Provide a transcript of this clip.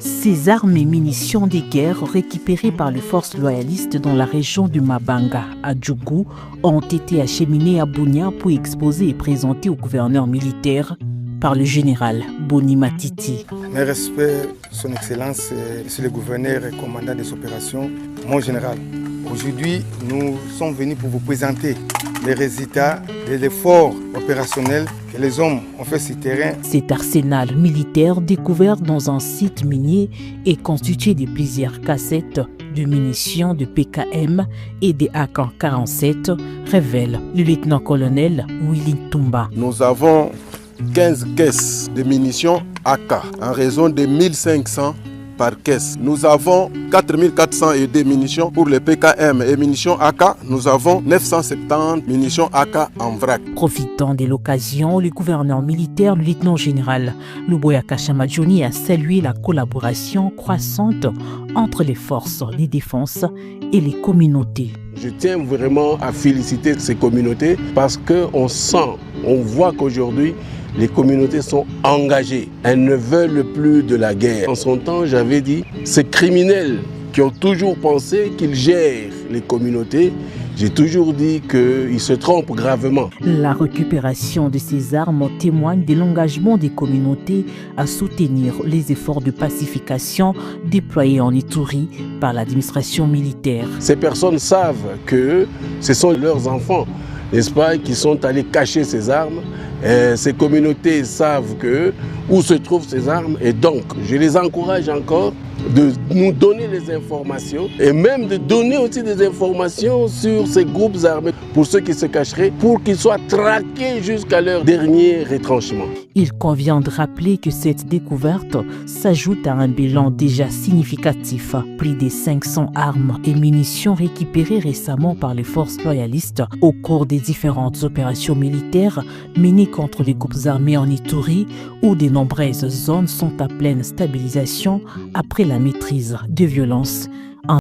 Ces armes et munitions de guerre récupérées par les forces loyalistes dans la région du Mabanga, à Djougou, ont été acheminées à Bunia pour exposer et présenter au gouverneur militaire par le général Boni Matiti. Mes respects, son Excellence, Monsieur le gouverneur et commandant des opérations, mon général. Aujourd'hui, nous sommes venus pour vous présenter les résultats de l'effort opérationnel que les hommes ont fait sur le terrain. Cet arsenal militaire découvert dans un site minier est constitué de plusieurs cassettes de munitions de PKM et des AK-47, révèle le lieutenant-colonel Willy Tumba. Nous avons 15 caisses de munitions AK en raison de 1500 par caisse. Nous avons 4400 et des munitions pour les PKM et munitions AK. Nous avons 970 munitions AK en vrac. Profitant de l'occasion, le gouverneur militaire, le lieutenant-général Luboya Kashamadjoni, a salué la collaboration croissante entre les forces de défense et les communautés. Je tiens vraiment à féliciter ces communautés parce qu'on sent, on voit qu'aujourd'hui, les communautés sont engagées. Elles ne veulent plus de la guerre. En son temps, j'avais dit, ces criminels qui ont toujours pensé qu'ils gèrent les communautés, j'ai toujours dit qu'ils se trompent gravement. La récupération de ces armes témoigne de l'engagement des communautés à soutenir les efforts de pacification déployés en Ituri par l'administration militaire. Ces personnes savent que ce sont leurs enfants, n'est-ce pas, qui sont allés cacher ces armes. Et ces communautés savent où se trouvent ces armes et donc je les encourage encore de nous donner les informations et même de donner aussi des informations sur ces groupes armés pour ceux qui se cacheraient, pour qu'ils soient traqués jusqu'à leur dernier retranchement. Il convient de rappeler que cette découverte s'ajoute à un bilan déjà significatif. Plus de 500 armes et munitions récupérées récemment par les forces loyalistes au cours des différentes opérations militaires menées contre les groupes armés en Ituri, où de nombreuses zones sont à pleine stabilisation après la maîtrise des violences